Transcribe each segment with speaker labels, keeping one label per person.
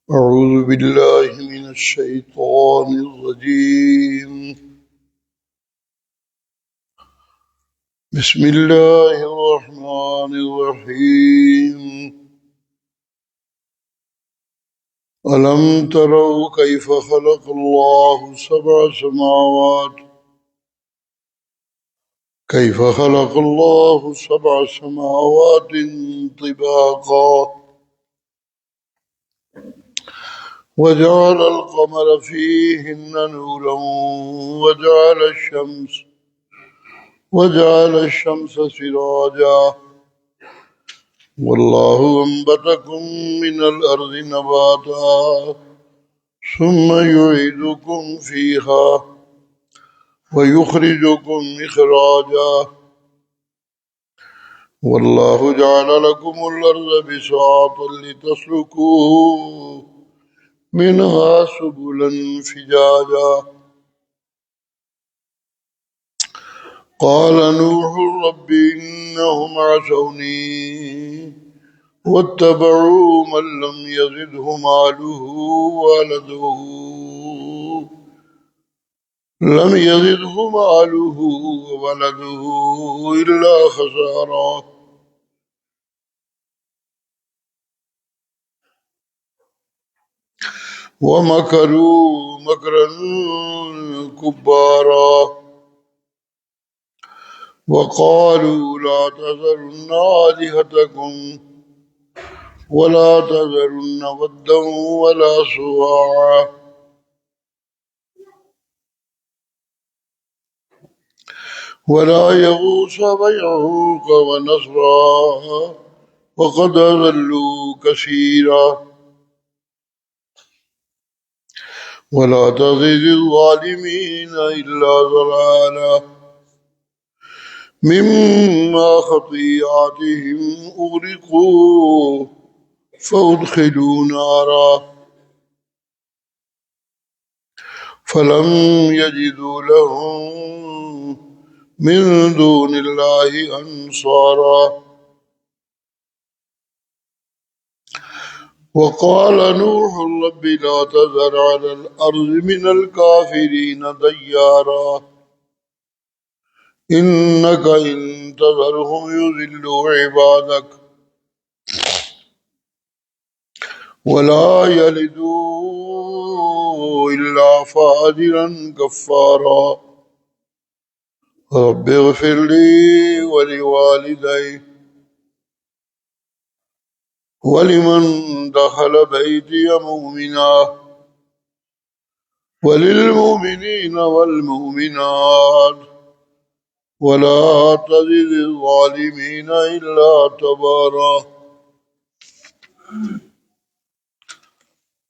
Speaker 1: أعوذ بالله من الشيطان الرجيم. بسم الله الرحمن الرحيم. ألم تروا كيف خلق الله سبع سماوات طباقا وجعل القمر فيهن نورا وجعل الشمس سراجا والله أنبتكم من الأرض نباتا ثم يعيدكم فيها ويخرجكم إخراجا والله جعل لكم الأرض بساطا لتسلكوا منها سبلا فجاجا. قال نوح رب إنهم عصوني واتبعوا من لم يزده ماله وولده إلا خسارا. ومكروا مكرا كبارا وقالوا لا تذرن آلهتكم ولا تذرن ودا ولا سواعا ولا يغوث ويعوق ونسرا وقد أضلوا كثيرا ولا تزد الظالمين إلا ضلالا مما خطيئاتهم أغرقوا فأدخلوا نارا فلم يجدوا لهم من دون الله أنصارا. وقال نوح رب لا تذر على الأرض من الكافرين ديارا إنك إن تذرهم يضلوا عبادك ولا يلدوا إلا فاجرا كفارا. رب اغفر لي ولوالدي ولمن دخل بيتي مؤمنا وللمؤمنين والمؤمنات ولا تزد الظالمين إلا تبارا.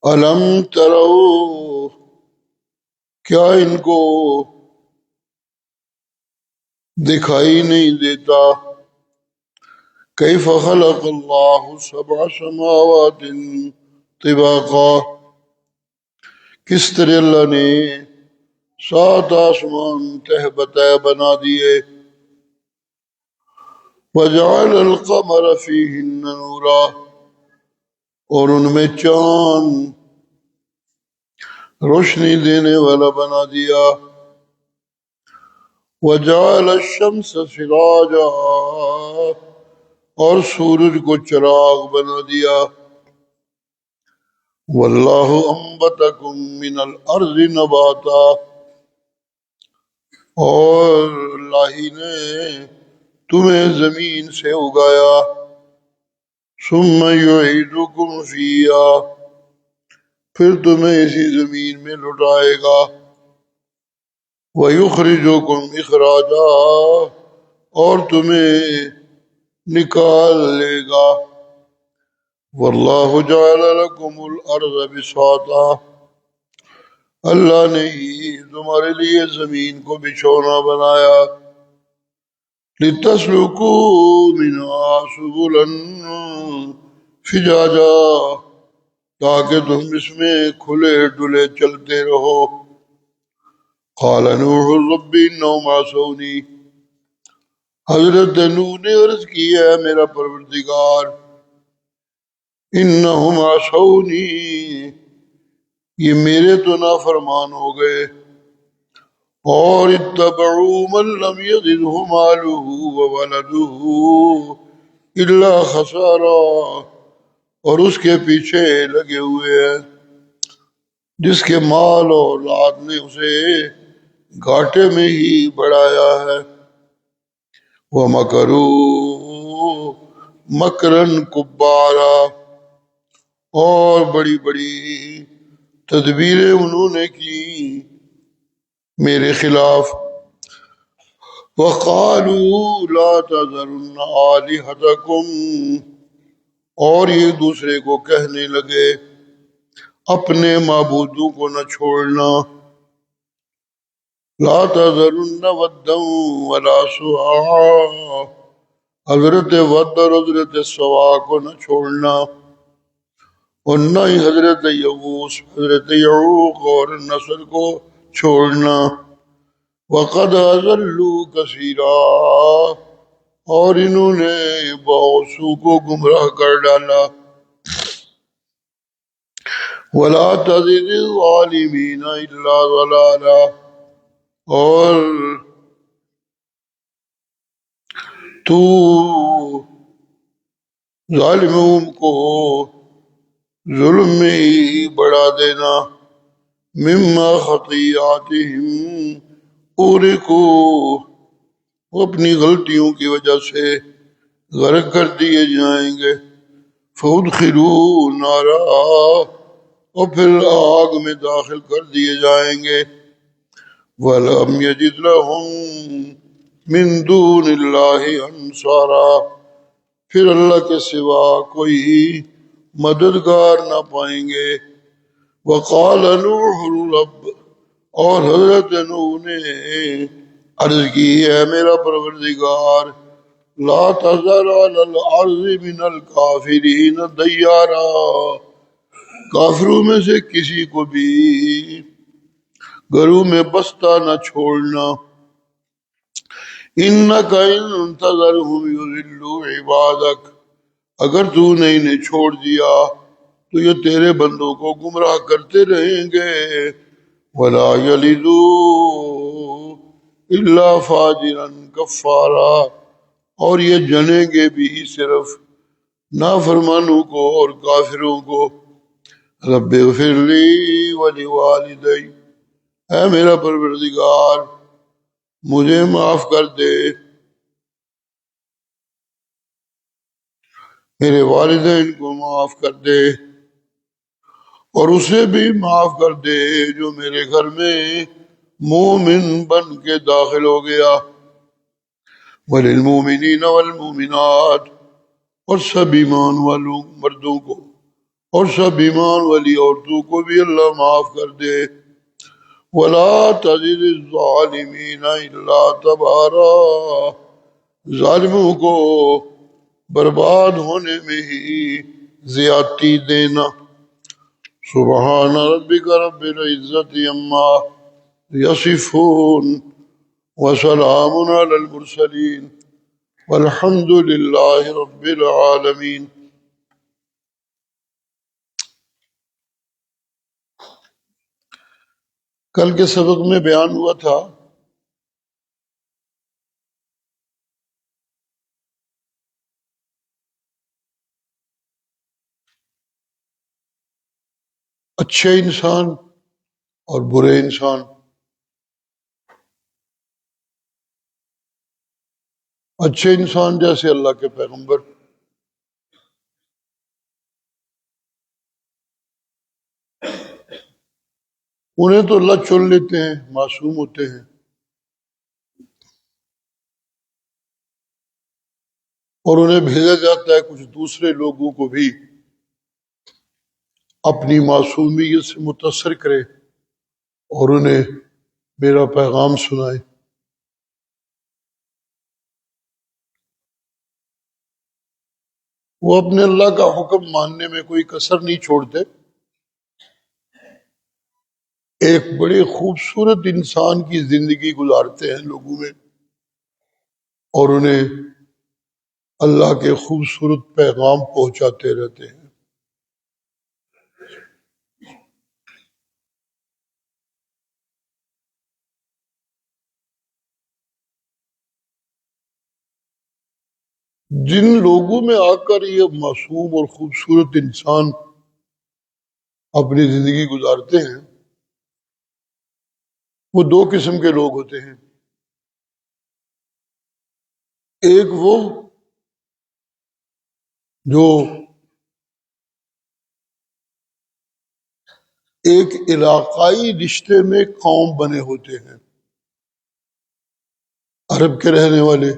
Speaker 1: ألم تروا کیا ان کو دکھائی نہیں دیتا کیف خلق اللہ سبع سماوات طباقا کس طرح اللہ نے 7 آسمان تہ بتہ بنا دیے. وجعل القمر فیہن نورا اور ان میں چاند روشنی دینے والا بنا دیا. وجعل الشمس سراجا اور سورج کو چراغ بنا دیا. واللہ انبتکم من الارض نباتا اور اللہ نے تمہیں زمین سے اگایا. ثم یعیدکم فیہا پھر تمہیں اسی زمین میں لٹائے گا. وَيُخْرِجُكُمْ إِخْرَاجًا اور تمہیں نکال لے گا. وَاللَّهُ جَعَلَ لَكُمُ الْأَرْضَ بِسَاطًا اللہ نے ہی تمہارے لیے زمین کو بچھونا بنایا. لِتَسْلُكُوا مِنْهَا سُبُلًا فِجَاجًا تاکہ تم اس میں کھلے ڈلے چلتے رہو. قال نوح رب انہم عصونی حضرت نوح نے عرض کی ہے میرا پروردگار انہم عصونی، یہ میرے تو نافرمان ہو گئے، اور اتبعوا من لم يزده ماله وولده الا خسارا، اور اس کے پیچھے لگے ہوئے ہیں جس کے مال اور اولاد نے اسے گھاٹے میں ہی بڑھایا ہے۔ وَمَكَرُوا مَكْرًا كُبَّارًا، اور بڑی بڑی تدبیریں انہوں نے کی میرے خلاف۔ وَقَالُوا لَا تَذَرُنَّ آلِهَتَكُمْ، اور یہ دوسرے کو کہنے لگے اپنے معبودوں کو نہ چھوڑنا، لا تذرن ودا ولا سواعا، حضرت ود اور حضرت سوا کو نہ چھوڑنا، اور نہ ہی حضرت یغوث، حضرت یعوق اور نسل کو چھوڑنا۔ وقد اضلوا کثیرا، اور انہوں نے بہت سو کو گمراہ کر ڈالا۔ ولا تزد الظالمین الا ضلالا، اور تو ظالموں کو ظلم میں ہی بڑھا دینا۔ مما خطیئاتہم اغرقوا، وہ اپنی غلطیوں کی وجہ سے غرق کر دیے جائیں گے۔ فادخلوا نارا، اور پھر آگ میں داخل کر دیے جائیں گے۔ وَلَمْ يَجِدْ لَهُم مِّن دُونِ اللَّهِ أَنصَارًا، پھر اللہ کے سوا کوئی مددگار نہ پائیں گے۔ وَقَالَ نُوحٌ رَبِّ، اور حضرت نوح نے عرض کی ہے میرا پروردگار، لا تذر علی الارض من الکافرین دیارا، کافروں میں سے کسی کو بھی گھروں میں بستہ نہ چھوڑنا۔ انک ان تذرهم یضلوا عبادک، اگر تو نے انہیں چھوڑ دیا تو یہ تیرے بندوں کو گمراہ کرتے رہیں گے۔ ولا یلدوا الا فاجرا کفارا، اور یہ جنیں گے بھی صرف نافرمانوں کو اور کافروں کو۔ رب اغفر لی ولوالدی، اے میرا پروردگار مجھے معاف کر دے، میرے والدین کو معاف کر دے، اور اسے بھی معاف کر دے جو میرے گھر میں مومن بن کے داخل ہو گیا۔ وللمومنین والمومنات، اور سب ایمان والوں مردوں کو اور سب ایمان والی عورتوں کو بھی اللہ معاف کر دے۔ ولا تزد الظالمین الا تبارا، ظالموں کو برباد ہونے میں ہی زیادتی دینا۔ سبحان ربک رب العزت عما یصفون وسلام علی المرسلین والحمد للہ رب العالمین۔ کل کے سبق میں بیان ہوا تھا اچھے انسان اور برے انسان۔ اچھے انسان جیسے اللہ کے پیغمبر، انہیں تو اللہ چن لیتے ہیں، معصوم ہوتے ہیں، اور انہیں بھیجا جاتا ہے کچھ دوسرے لوگوں کو بھی اپنی معصومیت سے متاثر کرے اور انہیں میرا پیغام سنائے۔ وہ اپنے اللہ کا حکم ماننے میں کوئی کسر نہیں چھوڑتے۔ ایک بڑے خوبصورت انسان کی زندگی گزارتے ہیں لوگوں میں، اور انہیں اللہ کے خوبصورت پیغام پہنچاتے رہتے ہیں۔ جن لوگوں میں آ کر یہ معصوم اور خوبصورت انسان اپنی زندگی گزارتے ہیں وہ دو قسم کے لوگ ہوتے ہیں. ایک وہ جو ایک علاقائی رشتے میں قوم بنے ہوتے ہیں، عرب کے رہنے والے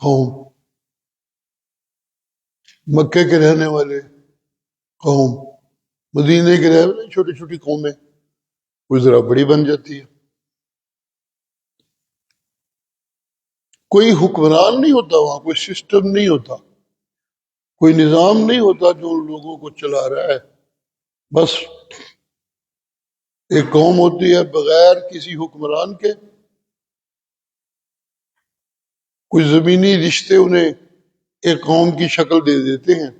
Speaker 1: قوم، مکے کے رہنے والے قوم، مدینے کے رہنے والے چھوٹی چھوٹی قومیں کوئی ذرا بڑی بن جاتی ہے. کوئی حکمران نہیں ہوتا وہاں، کوئی سسٹم نہیں ہوتا، کوئی نظام نہیں ہوتا جو ان لوگوں کو چلا رہا ہے. بس ایک قوم ہوتی ہے بغیر کسی حکمران کے، کوئی زمینی رشتے انہیں ایک قوم کی شکل دے دیتے ہیں.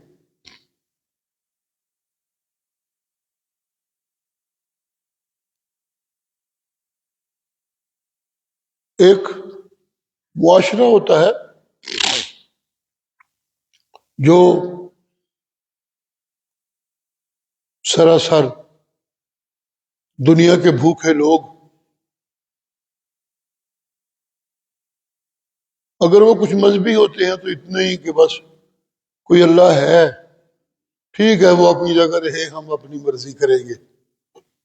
Speaker 1: ایک معاشرہ ہوتا ہے جو سراسر دنیا کے بھوکے لوگ اگر وہ کچھ مذہبی ہوتے ہیں تو اتنے ہی کہ بس کوئی اللہ ہے، ٹھیک ہے وہ اپنی جگہ رہے، ہم اپنی مرضی کریں گے.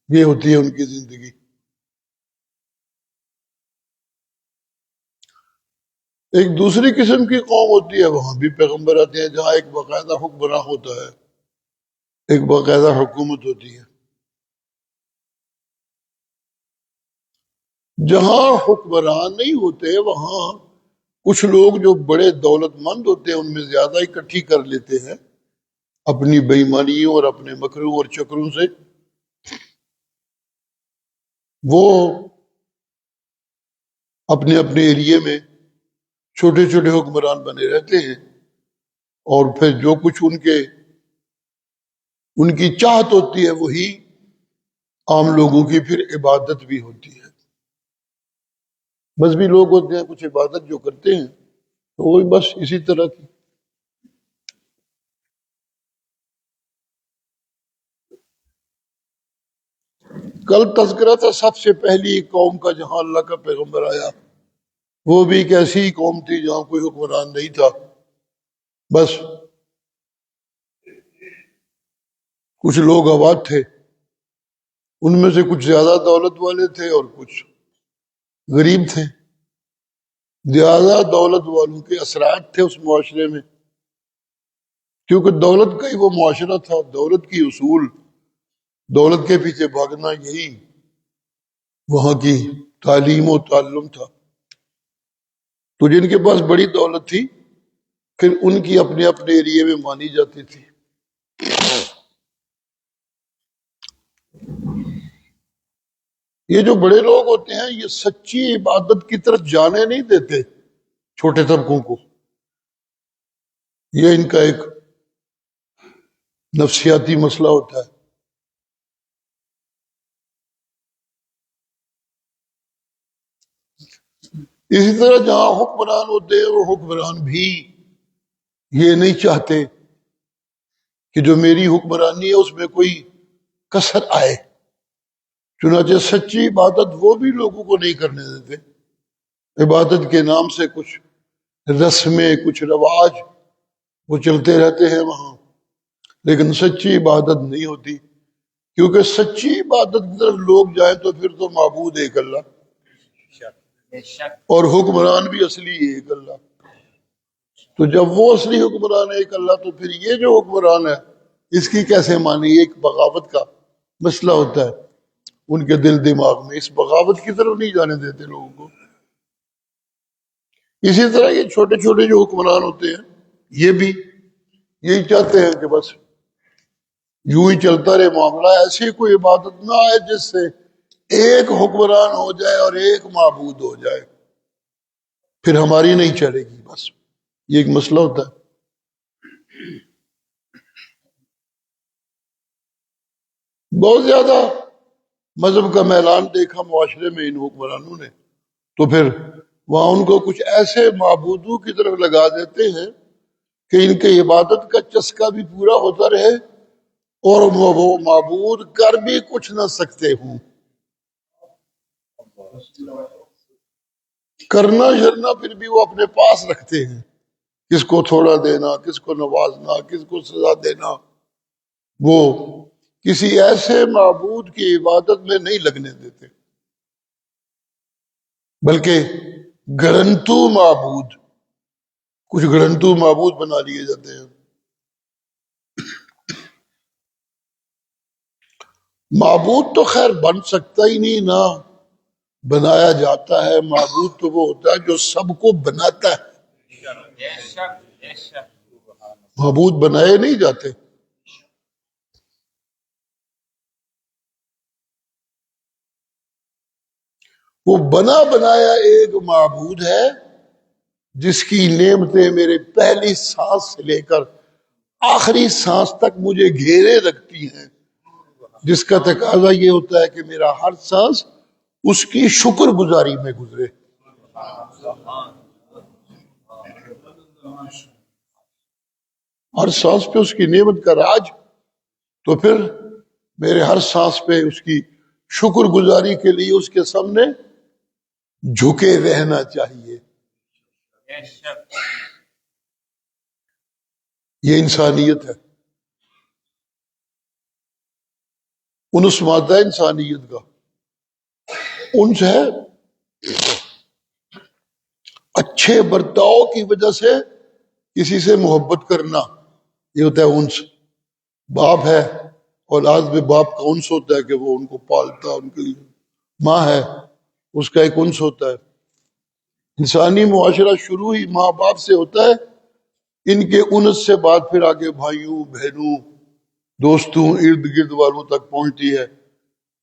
Speaker 1: یہ ہوتی ہے ان کی زندگی. ایک دوسری قسم کی قوم ہوتی ہے، وہاں بھی پیغمبر آتے ہیں، جہاں ایک باقاعدہ حکمراں ہوتا ہے، ایک باقاعدہ حکومت ہوتی ہے. جہاں حکمران نہیں ہوتے وہاں کچھ لوگ جو بڑے دولت مند ہوتے ہیں ان میں زیادہ اکٹھی کر لیتے ہیں اپنی بےایمانیوں اور اپنے مکروں اور چکروں سے. وہ اپنے اپنے ایریے میں چھوٹے چھوٹے حکمران بنے رہتے ہیں، اور پھر جو کچھ ان کی چاہت ہوتی ہے وہی عام لوگوں کی پھر عبادت بھی ہوتی ہے. مذہبی لوگ ہوتے ہیں کچھ عبادت جو کرتے ہیں تو وہ بس اسی طرح کی. کل تذکرہ تھا سب سے پہلی قوم کا جہاں اللہ کا پیغمبر آیا، وہ بھی ایک ایسی قوم تھی جہاں کوئی حکمران نہیں تھا. بس کچھ لوگ آباد تھے، ان میں سے کچھ زیادہ دولت والے تھے اور کچھ غریب تھے. زیادہ دولت والوں کے اثرات تھے اس معاشرے میں، کیونکہ دولت کا ہی وہ معاشرہ تھا، دولت کی اصول، دولت کے پیچھے بھاگنا، یہی وہاں کی تعلیم و تعلم تھا. تو جن کے پاس بڑی دولت تھی پھر ان کی اپنے اپنے ایریے میں مانی جاتی تھی. یہ جو بڑے لوگ ہوتے ہیں یہ سچی عبادت کی طرف جانے نہیں دیتے چھوٹے طبقوں کو. یہ ان کا ایک نفسیاتی مسئلہ ہوتا ہے. اسی طرح جہاں حکمران ہوتے ہیں وہ حکمران بھی یہ نہیں چاہتے کہ جو میری حکمرانی ہے اس میں کوئی کسر آئے. چنانچہ سچی عبادت وہ بھی لوگوں کو نہیں کرنے دیتے. عبادت کے نام سے کچھ رسمیں، کچھ رواج وہ چلتے رہتے ہیں وہاں، لیکن سچی عبادت نہیں ہوتی. کیونکہ سچی عبادت کی طرف لوگ جائیں تو پھر تو معبود ایک اللہ اور حکمران بھی اصلی ایک اللہ. تو جب وہ اصلی حکمران ہے ایک اللہ تو پھر یہ جو حکمران ہے اس کی کیسے مانی؟ ایک بغاوت کا مسئلہ ہوتا ہے ان کے دل دماغ میں، اس بغاوت کی طرف نہیں جانے دیتے لوگوں کو. اسی طرح یہ چھوٹے چھوٹے جو حکمران ہوتے ہیں یہ بھی یہی چاہتے ہیں کہ بس یوں ہی چلتا رہے معاملہ، ایسی کوئی عبادت نہ آئے جس سے ایک حکمران ہو جائے اور ایک معبود ہو جائے، پھر ہماری نہیں چلے گی. بس یہ ایک مسئلہ ہوتا ہے. بہت زیادہ مذہب کا میلان دیکھا معاشرے میں ان حکمرانوں نے، تو پھر وہاں ان کو کچھ ایسے معبودوں کی طرف لگا دیتے ہیں کہ ان کی عبادت کا چسکا بھی پورا ہوتا رہے اور وہ معبود کر بھی کچھ نہ سکتے ہوں. کرنا شرنا پھر بھی وہ اپنے پاس رکھتے ہیں، کس کو تھوڑا دینا، کس کو نوازنا، کس کو سزا دینا. وہ کسی ایسے معبود کی عبادت میں نہیں لگنے دیتے، بلکہ گرنتو معبود، کچھ گرنتو معبود بنا لیے جاتے ہیں. معبود تو خیر بن سکتا ہی نہیں نہ بنایا جاتا ہے. معبود تو وہ ہوتا ہے جو سب کو بناتا ہے. معبود بنائے نہیں جاتے. وہ بنا بنایا ایک معبود ہے جس کی نعمتیں میرے پہلی سانس سے لے کر آخری سانس تک مجھے گھیرے رکھتی ہیں، جس کا تقاضا یہ ہوتا ہے کہ میرا ہر سانس اس کی شکر گزاری میں گزرے. ہر سانس پہ اس کی نعمت کا راج، تو پھر میرے ہر سانس پہ اس کی شکر گزاری کے لیے اس کے سامنے جھکے رہنا چاہیے. یہ انسانیت ہے، انس مادہ انسانیت کا. انس ہے اچھے برتاؤ کی وجہ سے کسی سے محبت کرنا، یہ ہوتا ہے انس. باپ ہے، اولاد میں باپ کا انس ہوتا ہے کہ وہ ان کو پالتا، ان کے لیے. ماں ہے، اس کا ایک انس ہوتا ہے. انسانی معاشرہ شروع ہی ماں باپ سے ہوتا ہے. ان کے انس سے بات پھر آگے بھائیوں بہنوں دوستوں ارد گرد والوں تک پہنچتی ہے.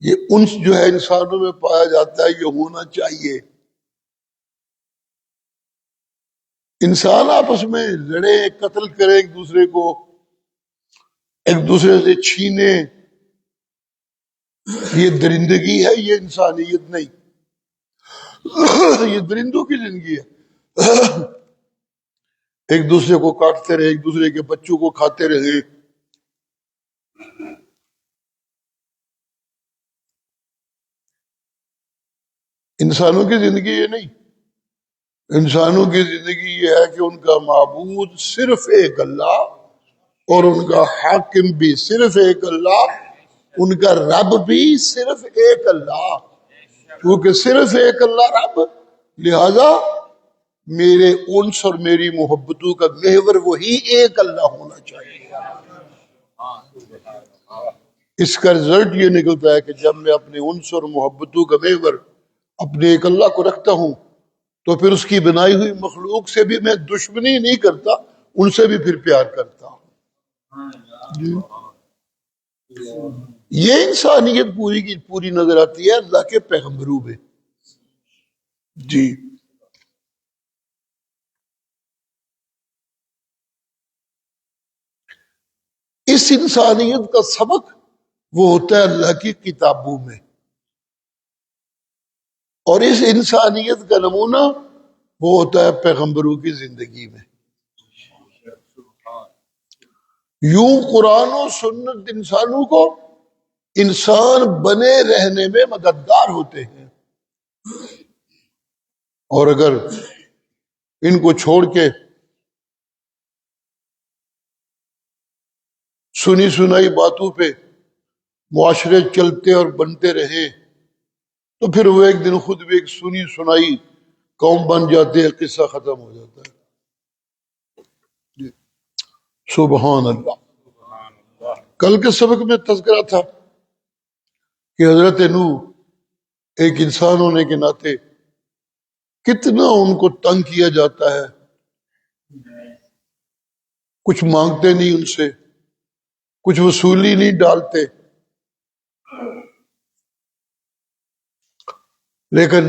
Speaker 1: یہ انس جو ہے انسانوں میں پایا جاتا ہے، یہ ہونا چاہیے. انسان آپس میں لڑے، قتل کرے ایک دوسرے کو، ایک دوسرے سے چھینے، یہ درندگی ہے، یہ انسانیت نہیں. یہ درندوں کی زندگی ہے. ایک دوسرے کو کاٹتے رہے، ایک دوسرے کے بچوں کو کھاتے رہے. انسانوں کی زندگی یہ نہیں. انسانوں کی زندگی یہ ہے کہ ان کا معبود صرف ایک اللہ، اور ان کا حاکم بھی صرف ایک اللہ، ان کا رب بھی صرف ایک اللہ. کیونکہ صرف ایک اللہ رب، لہذا میرے انس اور میری محبتوں کا محور وہی ایک اللہ ہونا چاہیے. اس کا رزلٹ یہ نکلتا ہے کہ جب میں اپنے انس اور محبتوں کا محور اپنے ایک اللہ کو رکھتا ہوں تو پھر اس کی بنائی ہوئی مخلوق سے بھی میں دشمنی نہیں کرتا، ان سے بھی پھر پیار کرتا ہوں. یہ انسانیت پوری کی پوری نظر آتی ہے اللہ کے پیغمبروں میں. جی اس انسانیت کا سبق وہ ہوتا ہے اللہ کی کتابوں میں، اور اس انسانیت کا نمونہ وہ ہوتا ہے پیغمبروں کی زندگی میں. یوں قرآن و سنت انسانوں کو انسان بنے رہنے میں مددگار ہوتے ہیں، اور اگر ان کو چھوڑ کے سنی سنائی باتوں پہ معاشرے چلتے اور بنتے رہے تو پھر وہ ایک دن خود بھی ایک سنی سنائی قوم بن جاتے ہیں، قصہ ختم ہو جاتا ہے. سبحان اللہ. کل کے سبق میں تذکرہ تھا کہ حضرت نوح ایک انسان ہونے کے ناطے کتنا ان کو تنگ کیا جاتا ہے، کچھ مانگتے نہیں ان سے، کچھ وصولی نہیں ڈالتے، لیکن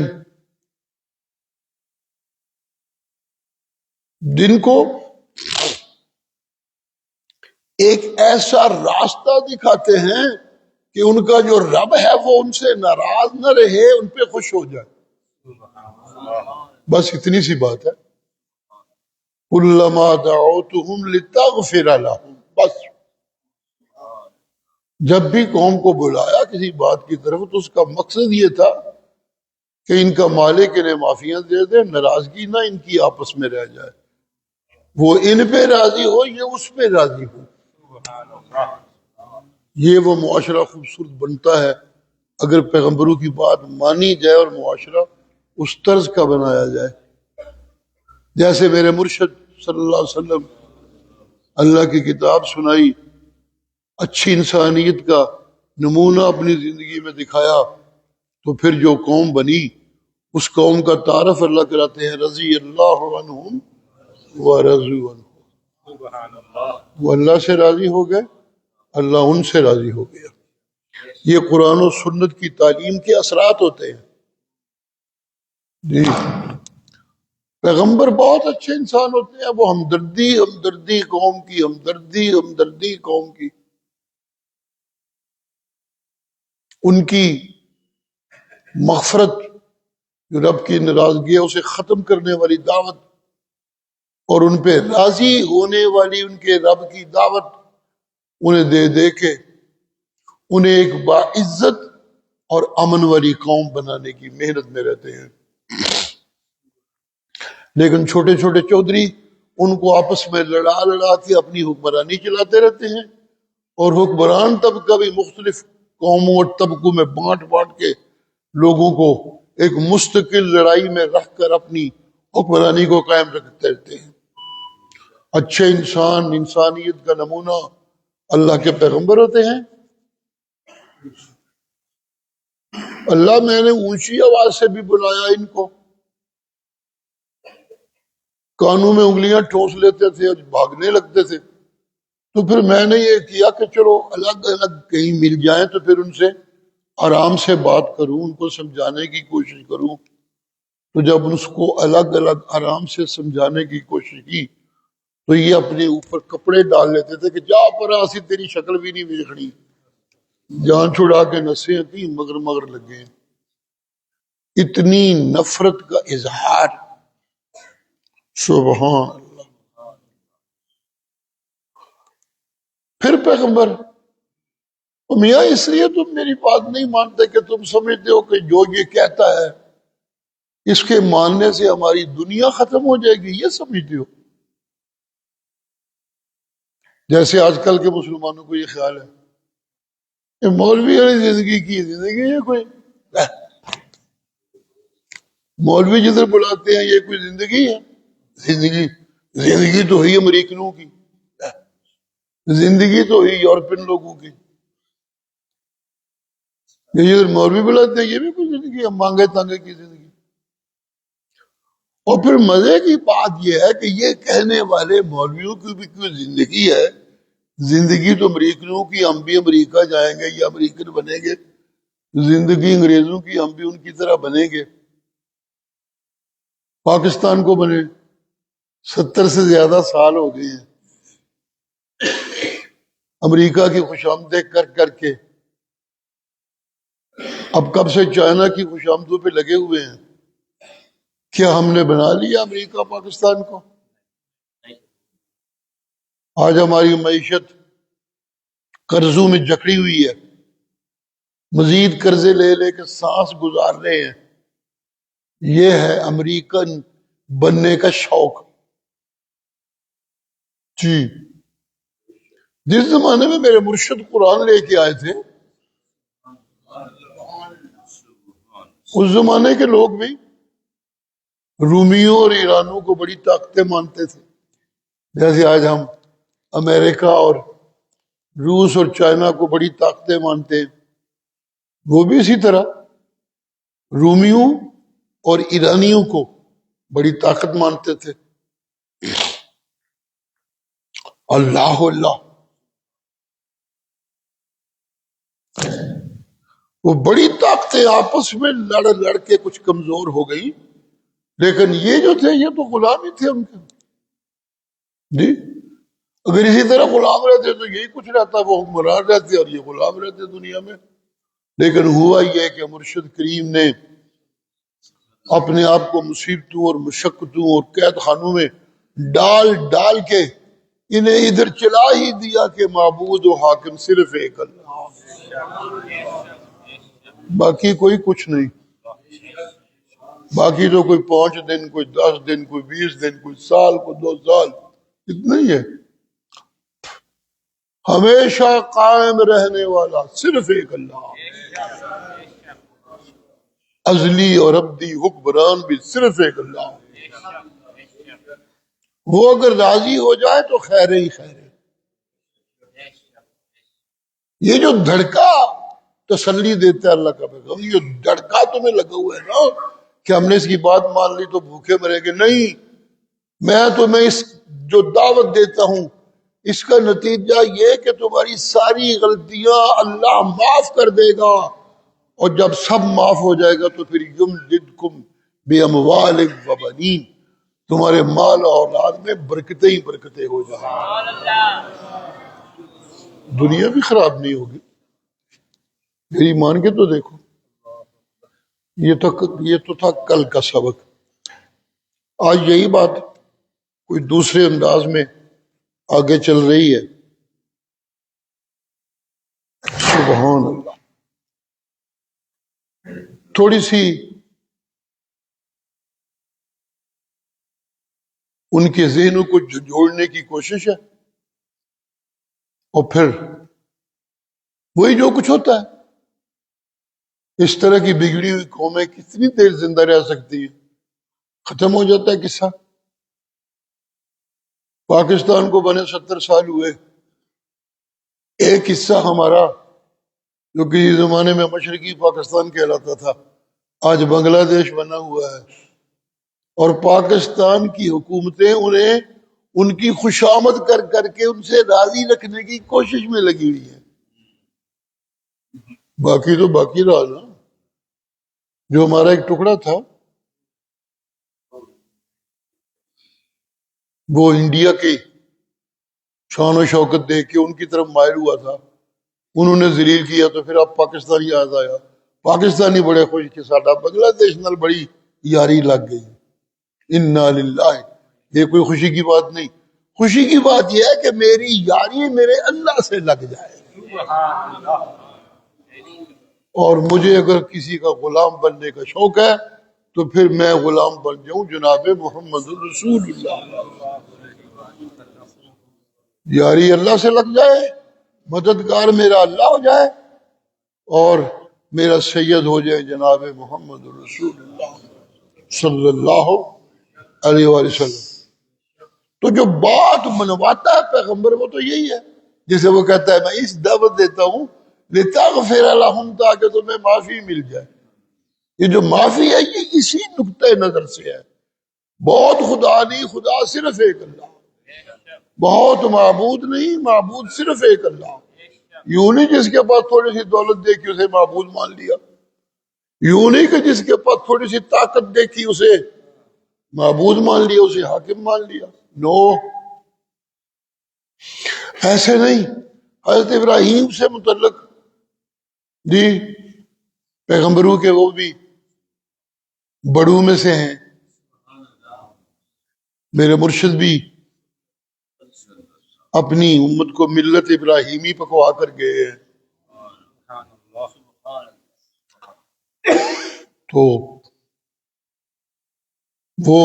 Speaker 1: دن کو ایک ایسا راستہ دکھاتے ہیں کہ ان کا جو رب ہے وہ ان سے ناراض نہ رہے، ان پہ خوش ہو جائے. بس اتنی سی بات ہے. کلما دعوتہم لتغفر لہم، بس جب بھی قوم کو بلایا کسی بات کی طرف تو اس کا مقصد یہ تھا کہ ان کا مالک انہیں معافیاں دے دے، ناراضگی نہ ان کی آپس میں رہ جائے، وہ ان پہ راضی ہو یہ اس پہ راضی ہو. یہ وہ معاشرہ خوبصورت بنتا ہے اگر پیغمبروں کی بات مانی جائے اور معاشرہ اس طرز کا بنایا جائے. جیسے میرے مرشد صلی اللہ علیہ وسلم اللہ کی کتاب سنائی، اچھی انسانیت کا نمونہ اپنی زندگی میں دکھایا، تو پھر جو قوم بنی اس قوم کا تعارف اللہ کراتے ہیں رضی اللہ عنہم ورضوا عنہ. وہ اللہ سے راضی ہو گئے، اللہ ان سے راضی ہو گیا. یہ قرآن و سنت کی تعلیم کے اثرات ہوتے ہیں. جی پیغمبر بہت اچھے انسان ہوتے ہیں، وہ ہمدردی قوم کی، ہمدردی قوم کی، ان کی مغفرت جو رب کی ناراضگی ہے اسے ختم کرنے والی دعوت، اور ان پہ راضی ہونے والی ان کے رب کی دعوت انہیں دے دے کے انہیں ایک باعزت اور امن والی قوم بنانے کی محنت میں رہتے ہیں. لیکن چھوٹے چھوٹے چودھری ان کو آپس میں لڑا کے اپنی حکمرانی چلاتے رہتے ہیں، اور حکمران طبقہ بھی مختلف قوموں اور طبقوں میں بانٹ کے لوگوں کو ایک مستقل لڑائی میں رکھ کر اپنی حکمرانی کو قائم رکھتے رہتے ہیں. اچھے انسان، انسانیت کا نمونہ اللہ کے پیغمبر ہوتے ہیں. اللہ میں نے اونچی آواز سے بھی بلایا ان کو، کانوں میں انگلیاں ٹھوس لیتے تھے اور بھاگنے لگتے تھے، تو پھر میں نے یہ کیا کہ چلو الگ الگ کہیں مل جائیں تو پھر ان سے آرام سے بات کروں، ان کو سمجھانے کی کوشش کروں. تو جب اس کو الگ الگ آرام سے سمجھانے کی کوشش کی تو یہ اپنے اوپر کپڑے ڈال لیتے تھے کہ جا پر آسی تیری شکل بھی نہیں دیکھنی، جان چھڑا کے نسیں تھی مگر لگے. اتنی نفرت کا اظہار، سبحان اللہ. پھر پیغمبر میاں اس لیے تم میری بات نہیں مانتے کہ تم سمجھتے ہو کہ جو یہ کہتا ہے اس کے ماننے سے ہماری دنیا ختم ہو جائے گی، یہ سمجھتے ہو؟ جیسے آج کل کے مسلمانوں کو یہ خیال ہے کہ مولوی والی زندگی کی زندگی ہے کوئی، مولوی جدھر بلاتے ہیں یہ کوئی زندگی ہے؟ زندگی تو ہوئی امریکنوں کی، زندگی تو ہوئی یورپین لوگوں کی، یہ جدھر مولوی بلاتے ہیں یہ بھی کوئی زندگی ہے؟ مانگے تانگے کی زندگی. اور پھر مزے کی بات یہ ہے کہ یہ کہنے والے مولویوں کی بھی کوئی زندگی ہے؟ زندگی تو امریکنوں کی، ہم بھی امریکہ جائیں گے یا امریکن بنیں گے. زندگی انگریزوں کی، ہم بھی ان کی طرح بنیں گے. پاکستان کو بنے 70 سے زیادہ سال ہو گئے ہیں امریکہ کی خوش آمدیں کر کے. اب کب سے چائنا کی خوش آمدوں پہ لگے ہوئے ہیں. کیا ہم نے بنا لیا امریکہ پاکستان کو؟ آج ہماری معیشت قرضوں میں جکڑی ہوئی ہے، مزید قرضے لے کے سانس گزار رہے ہیں. یہ ہے امریکن بننے کا شوق. جی جس زمانے میں میرے مرشد قرآن لے کے آئے تھے اس زمانے کے لوگ بھی رومیوں اور ایرانوں کو بڑی طاقتیں مانتے تھے، جیسے آج ہم امریکہ اور روس اور چائنا کو بڑی طاقتیں مانتے ہیں. وہ بھی اسی طرح رومیوں اور ایرانیوں کو بڑی طاقت مانتے تھے. اللہ اللہ، وہ بڑی طاقتیں آپس میں لڑ کے کچھ کمزور ہو گئی، لیکن یہ جو تھے یہ تو غلام ہی تھے ان کے. جی اگر اسی طرح غلام رہتے تو یہی کچھ رہتا، وہ حکمران رہتے اور یہ غلام رہتے دنیا میں. لیکن ہوا یہ کہ مرشد کریم نے اپنے آپ کو مصیبتوں اور مشقتوں اور قید خانوں میں ڈال ڈال کے انہیں ادھر چلا ہی دیا کہ معبود و حاکم صرف ایک اللہ، باقی کوئی کچھ نہیں۔ باقی تو کوئی 5 دن، کوئی 10 دن، کوئی 20 دن، کوئی سال، کوئی 2 سال، اتنا ہی ہے۔ ہمیشہ قائم رہنے والا صرف ایک اللہ، ازلی اور ابدی حکمران بھی صرف ایک اللہ۔ وہ اگر راضی ہو جائے تو خیر ہی خیر ہے۔ یہ جو دھڑکا تسلی دیتا ہے اللہ کا پیغام، یہ دھڑکا تمہیں لگا ہوا ہے نا کہ ہم نے اس کی بات مان لی تو بھوکے مریں گے، نہیں، میں تمہیں اس جو دعوت دیتا ہوں اس کا نتیجہ یہ کہ تمہاری ساری غلطیاں اللہ معاف کر دے گا، اور جب سب معاف ہو جائے گا تو پھر یمددکم باموال و بنین، تمہارے مال اور اولاد میں برکتیں ہی برکتیں ہو جائیں گی، دنیا بھی خراب نہیں ہوگی۔ میری مان کے تو دیکھو، یہ تو تھا کل کا سبق۔ آج یہی بات کوئی دوسرے انداز میں آگے چل رہی ہے۔ سبحان اللہ۔ تھوڑی سی ان کے ذہنوں کو جوڑنے کی کوشش ہے، اور پھر وہی جو کچھ ہوتا ہے۔ اس طرح کی بگڑی ہوئی قومیں کتنی دیر زندہ رہ سکتی ہیں؟ ختم ہو جاتا ہے قصہ۔ پاکستان کو بنے 70 سال ہوئے، ایک حصہ ہمارا جو کسی زمانے میں مشرقی پاکستان کہلاتا تھا آج بنگلہ دیش بنا ہوا ہے، اور پاکستان کی حکومتیں انہیں ان کی خوشامد کر کر کے ان سے راضی رکھنے کی کوشش میں لگی ہوئی ہیں۔ باقی تو باقی رہا نا، جو ہمارا ایک ٹکڑا تھا وہ انڈیا کی شان و شوکت دیکھ کے ان کی طرف مائل ہوا تھا، انہوں نے ذلیل کیا تو پھر اب پاکستانی یاد آیا۔ پاکستانی بڑے خوش کہ ساڈا بنگلہ دیش نال بڑی یاری لگ گئی۔ انا للہ، یہ کوئی خوشی کی بات نہیں، خوشی کی بات یہ ہے کہ میری یاری میرے اللہ سے لگ جائے، اور مجھے اگر کسی کا غلام بننے کا شوق ہے تو پھر میں غلام بن جاؤں جناب محمد رسول اللہ۔ یاری اللہ سے لگ جائے، مددگار میرا اللہ ہو جائے، اور میرا سید ہو جائے جناب محمد رسول اللہ صلی اللہ علیہ وآلہ وسلم۔ تو جو بات منواتا ہے پیغمبر وہ تو یہی ہے، جسے وہ کہتا ہے میں اس دعوت دیتا ہوں لتغفر لہم، تاکہ تمہیں معافی مل جائے۔ یہ جو معافی ہے یہ اسی نقطۂ نظر سے ہے۔ بہت خدا نہیں، خدا صرف ایک اللہ، بہت معبود نہیں، معبود صرف ایک اللہ۔ یوں نہیں جس کے پاس تھوڑی سی دولت دیکھی اسے معبود مان لیا، یوں نہیں کہ جس کے پاس تھوڑی سی طاقت دیکھی اسے معبود مان لیا، اسے حاکم مان لیا، نو، ایسے نہیں۔ حضرت ابراہیم سے متعلق جی پیغمبروں کے وہ بھی بڑوں میں سے ہیں، میرے مرشد بھی اپنی امت کو ملت ابراہیمی پکوا کر گئے ہیں۔ تو وہ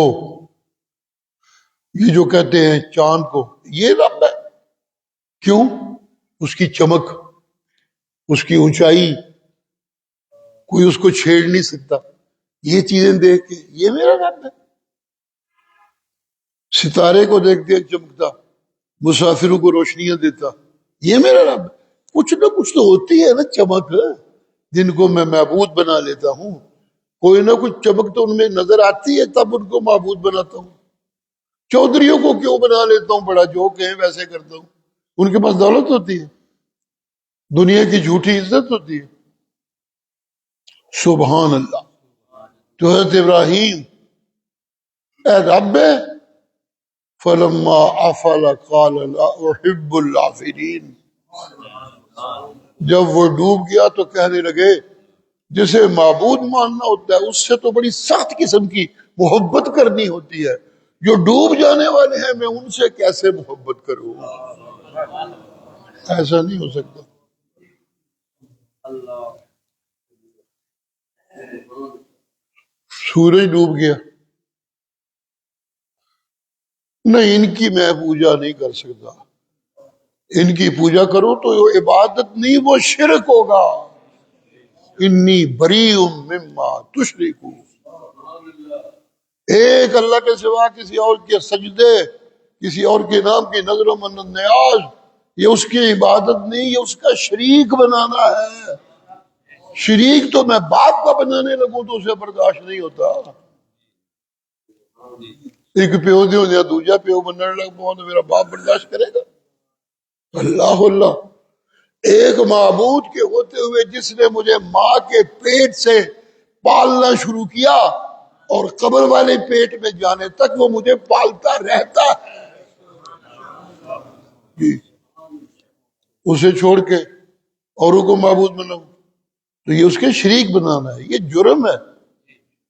Speaker 1: یہ جو کہتے ہیں چاند کو یہ رب ہے، کیوں؟ اس کی چمک، اس کی اونچائی، کوئی اس کو چھیڑ نہیں سکتا۔ یہ چیزیں دیکھ کے یہ میرا رب ہے۔ ستارے کو دیکھ کے چمکتا، مسافروں کو روشنیاں دیتا، یہ میرا رب ہے۔ کچھ نہ کچھ تو ہوتی ہے نا چمک، جن کو میں معبود بنا لیتا ہوں، کوئی نہ کچھ چمک تو ان میں نظر آتی ہے، تب ان کو معبود بناتا ہوں۔ چودھریوں کو کیوں بنا لیتا ہوں، بڑا جو کہیں ویسے کرتا ہوں، ان کے پاس دولت ہوتی ہے، دنیا کی جھوٹی عزت ہوتی ہے۔ سبحان اللہ۔ تو حضرت ابراہیم اے رب، فلما افل قال لا احب الافلین، جب وہ ڈوب گیا تو کہنے لگے جسے معبود ماننا ہوتا ہے اس سے تو بڑی سخت قسم کی محبت کرنی ہوتی ہے. جو ڈوب جانے والے ہیں میں ان سے کیسے محبت کروں؟ ایسا نہیں ہو سکتا. سورج ڈوب گیا، نہیں ان کی میں پوجا نہیں کر سکتا. ان کی پوجا کروں تو یہ عبادت نہیں، وہ شرک ہوگا. انی بریء مما تشرکون. ایک اللہ کے سوا کسی اور کے سجدے، کسی اور کے نام کی نظر و منت نیاز، یہ اس کی عبادت نہیں، یہ اس کا شریک بنانا ہے. شریک تو میں باپ کا بنانے لگوں تو اسے برداشت نہیں ہوتا. ایک پیو دے ہو دوجا پیو بننے لگ پاؤں تو میرا باپ برداشت کرے گا؟ اللہ اللہ. ایک معبود کے ہوتے ہوئے جس نے مجھے ماں کے پیٹ سے پالنا شروع کیا اور قبر والے پیٹ میں جانے تک وہ مجھے پالتا رہتا ہے جی، اسے چھوڑ کے اوروں کو معبود بناؤں تو یہ اس کے شریک بنانا ہے. یہ جرم ہے،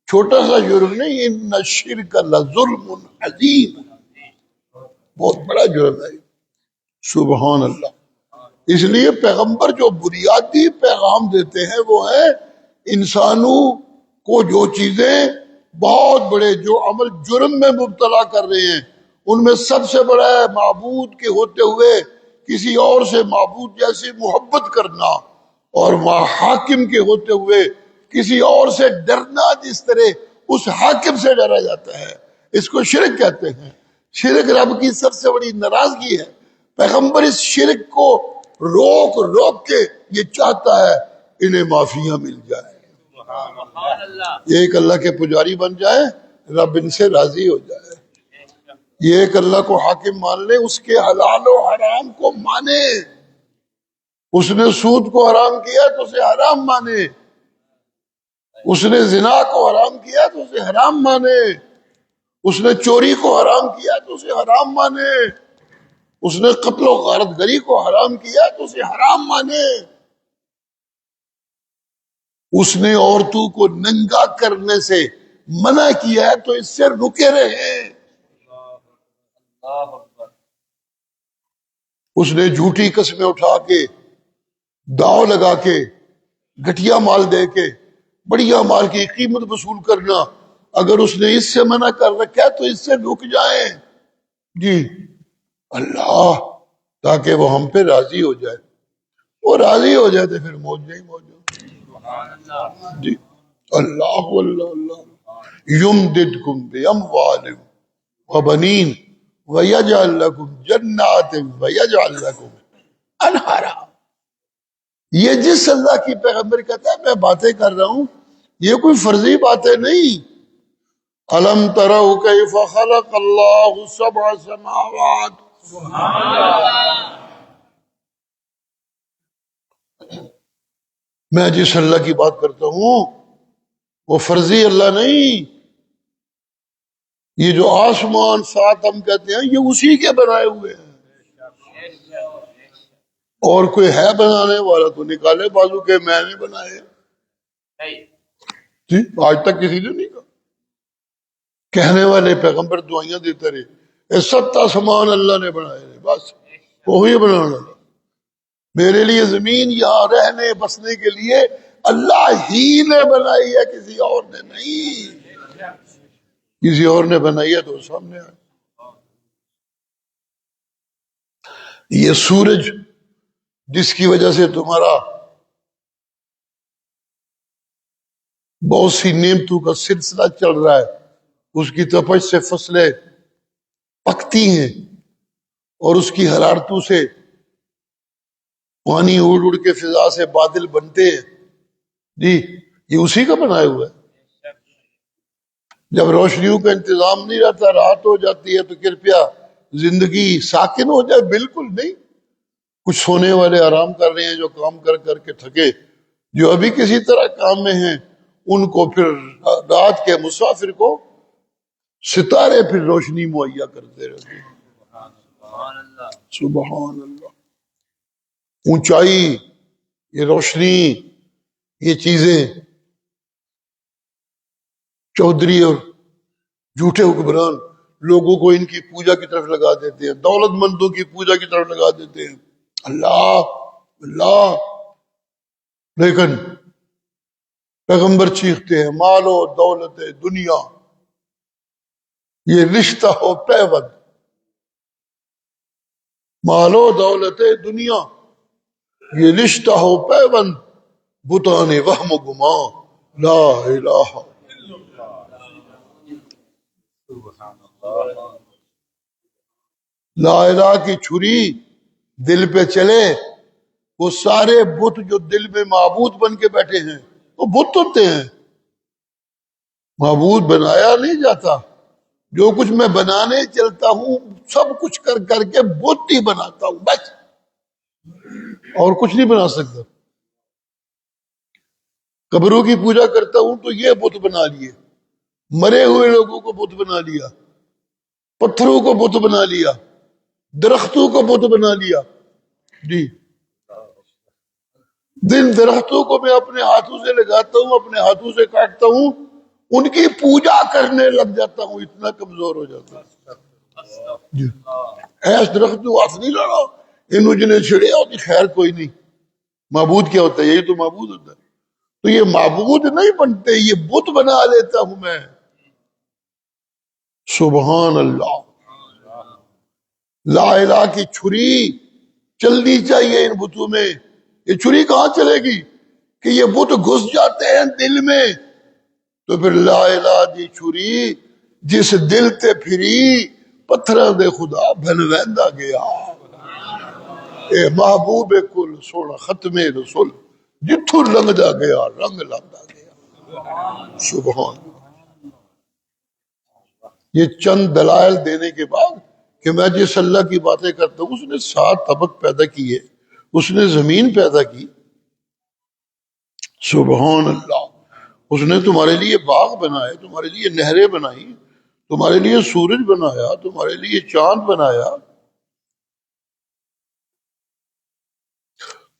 Speaker 1: چھوٹا سا جرم نہیں. ان الشرک لظلم عظیم، بہت بڑا جرم ہے. سبحان اللہ. اس لیے پیغمبر جو بنیادی پیغام دیتے ہیں وہ ہے انسانوں کو جو چیزیں بہت بڑے جو عمل جرم میں مبتلا کر رہے ہیں ان میں سب سے بڑا ہے معبود کے ہوتے ہوئے کسی اور سے معبود جیسی محبت کرنا، اور حاکم کے ہوتے ہوئے کسی اور سے ڈرنا جس طرح اس حاکم سے ڈرا جاتا ہے. اس کو شرک کہتے ہیں. شرک رب کی سب سے بڑی ناراضگی ہے. پیغمبر اس شرک کو روک روک کے یہ چاہتا ہے انہیں معافیاں مل جائے، یہ ایک اللہ کے پجاری بن جائے، رب ان سے راضی ہو جائے. یہ ایک اللہ کو حاکم مان لے، اس کے حلال و حرام کو مانے. اس نے سود کو حرام کیا تو اسے حرام مانے، اس نے زنا کو حرام کیا تو اسے حرام مانے، اس نے چوری کو حرام کیا تو اسے حرام مانے، اس نے قتل و غارت گری کو حرام کیا تو اسے حرام مانے، اس نے عورتوں کو ننگا کرنے سے منع کیا ہے تو اس سے رکے رہے. اس نے جھوٹی قسمیں اٹھا کے داؤ لگا کے گٹھیا مال دے کے بڑھیا مال کی قیمت وصول کرنا، اگر اس نے اس سے منع کر رکھا ہے تو اس سے رک جائیں جی اللہ، تاکہ وہ ہم پہ راضی ہو جائے. وہ راضی ہو جائے تو پھر موج نہیں موج جی. اللہ اللہ اللہ یمددکم باموال وبنین ویجعل لکم جنات ویجعل لکم انہارا. یہ جس اللہ کی پیغمبر کہتا ہے میں باتیں کر رہا ہوں یہ کوئی فرضی باتیں نہیں. الم تروا کیف خلق اللہ سبع سماوات. میں جس اللہ کی بات کرتا ہوں وہ فرضی اللہ نہیں. یہ جو آسمان سات ہم کہتے ہیں یہ اسی کے بنائے ہوئے ہیں، اور کوئی ہے بنانے والا تو نکالے بازو کے میں نے بنائے جی. آج تک کسی نے نہیں کہا. کہنے والے پیغمبر دعائیاں دیتے رہے اے سات آسمان اللہ نے بنائے رہے، بس وہی بنانا. میرے لیے زمین یہاں رہنے بسنے کے لیے اللہ ہی نے بنائی ہے، کسی اور نے نہیں. کسی اور نے بنائی ہے تو سامنے آئے. یہ سورج جس کی وجہ سے تمہارا بہت سی نعمتوں کا سلسلہ چل رہا ہے، اس کی تپش سے فصلیں پکتی ہیں اور اس کی حرارتوں سے پانی اڑ اڑ کے فضا سے بادل بنتے ہیں جی. یہ اسی کا بنایا ہوا ہے. جب روشنیوں کا انتظام نہیں رہتا، رات ہو جاتی ہے تو کرپیا زندگی ساکن ہو جائے. بالکل نہیں. کچھ سونے والے آرام کر رہے ہیں جو کام کر کر کے تھکے، جو ابھی کسی طرح کام میں ہیں ان کو پھر رات کے مسافر کو ستارے پھر روشنی مہیا کرتے رہتے ہیں. سبحان اللہ. اونچائی، یہ روشنی، یہ چیزیں چودھری اور جھوٹے حکمران لوگوں کو ان کی پوجا کی طرف لگا دیتے ہیں، دولت مندوں کی پوجا کی طرف لگا دیتے ہیں، اللہ اللہ، لیکن پیغمبر چیختے ہیں مال و دولت دنیا یہ رشتہ ہو پیوند، مال و دولت دنیا یہ رشتہ ہو پیوند، بتان وہم و گماں لا الہ۔ لا الہ کی چھری دل پہ چلے، وہ سارے بت جو دل میں معبود بن کے بیٹھے ہیں وہ بت ہوتے ہیں، معبود بنایا نہیں جاتا۔ جو کچھ میں بنانے چلتا ہوں سب کچھ کر کر کے بت ہی بناتا ہوں بس، اور کچھ نہیں بنا سکتا۔ قبروں کی پوجا کرتا ہوں تو یہ بت بنا لیے، مرے ہوئے لوگوں کو بت بنا لیا، پتھروں کو بت بنا لیا، درختوں کو بت بنا لیا، جی جن درختوں کو میں اپنے ہاتھوں سے لگاتا ہوں، اپنے ہاتھوں سے کاٹتا ہوں، ان کی پوجا کرنے لگ جاتا ہوں، اتنا کمزور ہو جاتا ہوں جی۔ ایس درخت کو ہاتھ نہیں لڑا، انہوں جنہیں چھڑیا ہوتی، خیر کوئی نہیں۔ معبود کیا ہوتا ہے؟ یہی تو معبود ہوتا ہے۔ تو یہ معبود نہیں بنتے، یہ بت بنا لیتا ہوں میں۔ سبحان اللہ۔ لا الہ کی چھری چلنی چاہیے ان بتوں میں۔ یہ چھری کہاں چلے گی کہ یہ بت گھس جاتے ہیں دل میں، تو پھر لا الہ دی چھری جس دل تے پھری، پتھراں دے خدا بن ویندا گیا۔ اے محبوب کل سونا ختم رسول، جتھوں لنگدا گیا رنگ لاندا گیا۔ سبحان۔ یہ چند دلائل دینے کے بعد کہ میں جس اللہ کی باتیں کرتا ہوں، اس نے 7 طبق پیدا کیے، اس نے زمین پیدا کی، سبحان اللہ۔ اس نے تمہارے لیے باغ بنائے، تمہارے لیے نہریں بنائی، تمہارے لیے سورج بنایا، تمہارے لیے چاند بنایا۔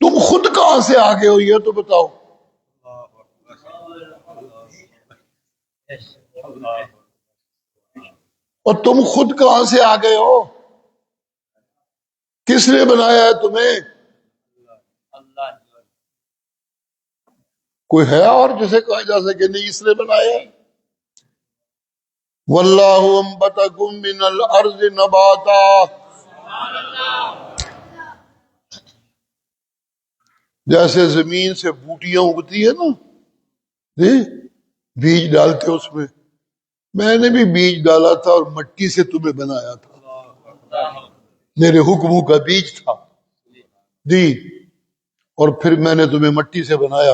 Speaker 1: تم خود کہاں سے آگے ہو یہ تو بتاؤ۔ اور تم خود کہاں سے آگے ہو؟ کس نے بنایا ہے تمہیں؟ کوئی ہے اور جسے کہا جا سکے نہیں اس نے بنایا ہے؟ واللہ انبتکم من الارض نباتا۔ جیسے زمین سے بوٹیاں اگتی ہے نا، بیج ڈالتے اس میں نے بھی بیج ڈالا تھا اور مٹی سے تمہیں بنایا تھا، میرے حکموں کا بیج تھا جی، اور پھر میں نے تمہیں مٹی سے بنایا۔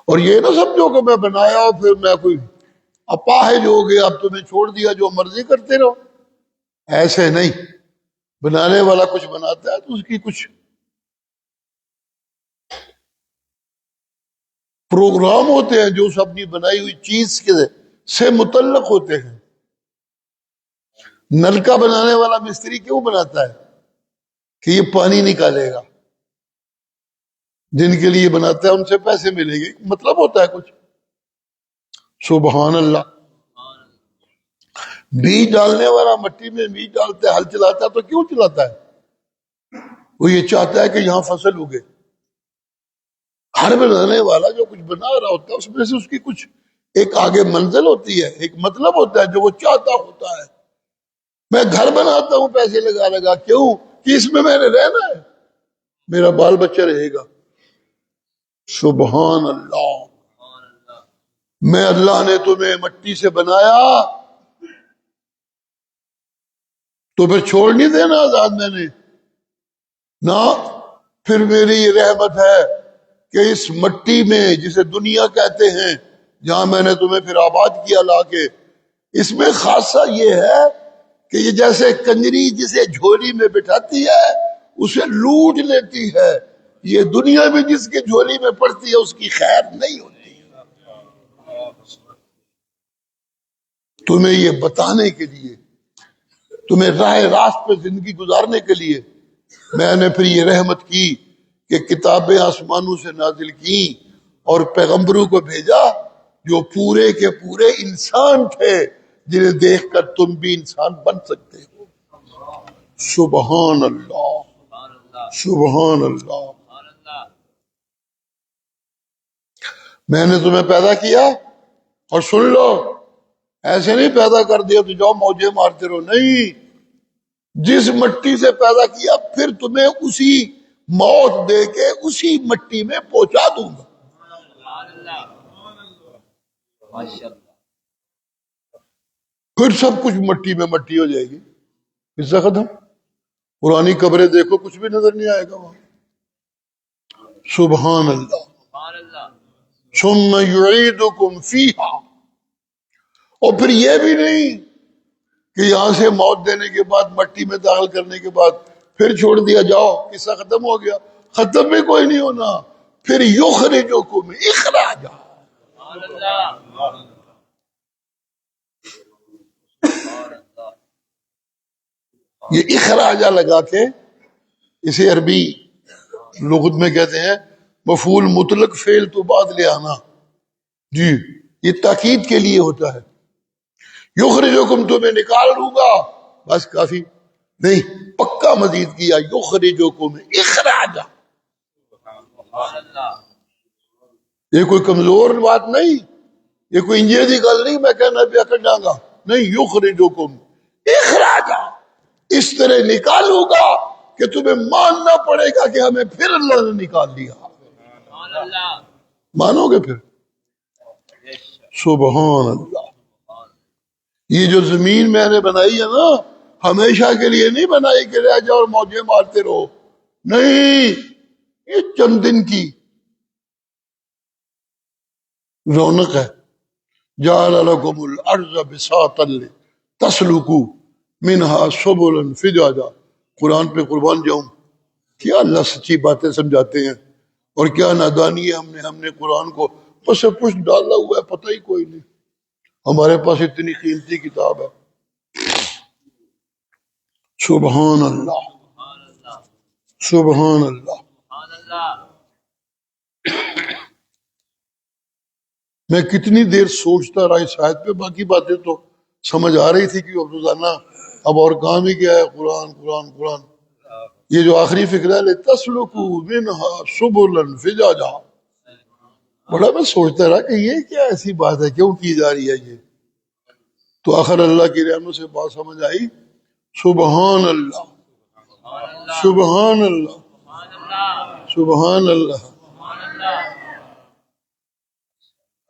Speaker 1: اور یہ نہ سمجھو کہ میں بنایا اور پھر میں کوئی اپاہج ہو گیا، اب تمہیں چھوڑ دیا جو مرضی کرتے رہو، ایسے نہیں۔ بنانے والا کچھ بناتا ہے تو اس کی کچھ پروگرام ہوتے ہیں جو اس اپنی بنائی ہوئی چیز سے متعلق ہوتے ہیں۔ نلکا بنانے والا مستری کیوں بناتا ہے؟ کہ یہ پانی نکالے گا، جن کے لیے بناتا ہے ان سے پیسے ملیں گے، مطلب ہوتا ہے کچھ۔ سبحان اللہ۔ بیج ڈالنے والا مٹی میں بیج ڈالتا ہے، ہل چلاتا ہے تو کیوں چلاتا ہے؟ وہ یہ چاہتا ہے کہ یہاں فصل اگے۔ ہر بنانے والا جو کچھ بنا رہا ہوتا ہے اس میں سے اس کی کچھ ایک آگے منزل ہوتی ہے، ایک مطلب ہوتا ہے جو وہ چاہتا ہوتا ہے۔ میں گھر بناتا ہوں پیسے لگا لگا، کیوں؟ کہ اس میں نے رہنا ہے، میرا بال بچہ رہے گا۔ سبحان اللہ۔ میں اللہ نے تمہیں مٹی سے بنایا تو پھر چھوڑ نہیں دینا آزاد میں نے نہ۔ پھر میری یہ رحمت ہے کہ اس مٹی میں جسے دنیا کہتے ہیں، جہاں میں نے تمہیں پھر آباد کیا لا کے، اس میں خاصہ یہ ہے کہ یہ جیسے کنجری جسے جھولی میں بٹھاتی ہے اسے لوٹ لیتی ہے، یہ دنیا میں جس کے جھولی میں پڑتی ہے اس کی خیر نہیں ہوتی۔ تمہیں یہ بتانے کے لیے، تمہیں راہ راست پہ زندگی گزارنے کے لیے میں نے پھر یہ رحمت کی کہ کتابیں آسمانوں سے نازل کی اور پیغمبروں کو بھیجا جو پورے کے پورے انسان تھے، جنہیں دیکھ کر تم بھی انسان بن سکتے ہو۔ سبحان اللہ، سبحان اللہ۔ میں نے تمہیں پیدا کیا، اور سن لو، ایسے نہیں پیدا کر دیا تو جاؤ موجے مارتے رہو، نہیں، جس مٹی سے پیدا کیا پھر تمہیں اسی موت دے کے اسی مٹی میں پہنچا دوں گا۔ پھر سب کچھ مٹی میں مٹی ہو جائے گی، قصہ ختم۔ پرانی قبریں دیکھو، کچھ بھی نظر نہیں آئے گا وہاں۔ سبحان اللہ۔ ثم یعیدکم فیہا، اور پھر یہ بھی نہیں کہ یہاں سے موت دینے کے بعد، مٹی میں داخل کرنے کے بعد پھر چھوڑ دیا، جاؤ قصہ ختم ہو گیا۔ ختم بھی کوئی نہیں ہونا، پھر یخرجکم اخراجا۔ یہ اخراجہ لگا کے اسے عربی لغت میں کہتے ہیں مفعول مطلق، فعل تو بعد لے آنا، جی یہ تاکید کے لیے ہوتا ہے۔ یخرجکم، تمہیں نکال لوں گا، بس کافی نہیں، پکا مزید کیا، یخرجکم اخراجا۔ یہ کوئی کمزور بات نہیں، یہ کوئی انجے دی گل نہیں میں کہنا پیا کڈاں گا، نہیں، یخرجکم اخراجا، اس طرح نکالوں گا کہ تمہیں ماننا پڑے گا کہ ہمیں پھر اللہ نے نکال لیا۔ مانو گے پھر؟ سبحان اللہ۔ یہ جو زمین میں نے بنائی ہے نا، ہمیشہ کے لیے نہیں بنائی کہ رہ جاؤ اور موجے مارتے رہو، نہیں، یہ چند دن کی رونق ہے۔ جعل لکم الارض بساطا تسلکوا منہا سبلا فجاجا۔ قرآن پہ قربان جاؤں، کیا اللہ سچی باتیں سمجھاتے ہیں، اور کیا نادانی ہے ہم نے قرآن کو پس پش ڈالا ہوا ہے، پتہ ہی کوئی نہیں۔ ہمارے پاس اتنی قیمتی کتاب ہے۔ سبحان اللہ، سبحان اللہ۔ میں کتنی دیر سوچتا رہا اس آیت پہ، باقی باتیں تو سمجھ آ رہی تھی کہ روزانہ اب اور کام ہی کیا ہے، قرآن قرآن قرآن۔ یہ جو آخری فکرہ ہے لِتَسْلُكُوا مِنْهَا سُبُلًا فِجَاجًا، بڑا میں سوچتا رہا کہ یہ کیا ایسی بات ہے، کیوں کی جا رہی ہے یہ، تو آخر اللہ کی رحمت سے بات سمجھ آئی۔ سبحان اللہ، سبحان اللہ، سبحان اللہ۔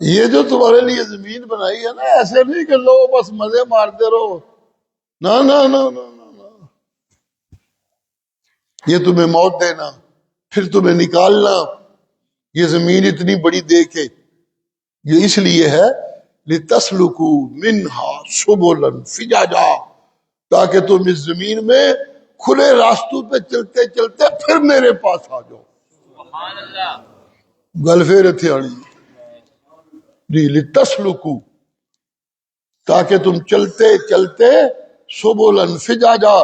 Speaker 1: یہ جو تمہارے لیے زمین بنائی ہے نا، ایسے نہیں کہ لو بس مزے مارتے رہو، نہ نہ نہ نہ نہ، یہ تمہیں موت دینا، پھر تمہیں نکالنا۔ یہ زمین اتنی بڑی دے کے، یہ اس لیے ہے لِتَسْلُكُوا مِنْهَا سُبُلًا فِجَاجًا، تاکہ تم اس زمین میں کھلے راستوں پہ چلتے چلتے پھر میرے پاس آ جاؤ۔ گل پھر اتھے آنی جی، لِتَسْلُكُوا، تاکہ تم چلتے چلتے سُبُلًا فِجَاجًا،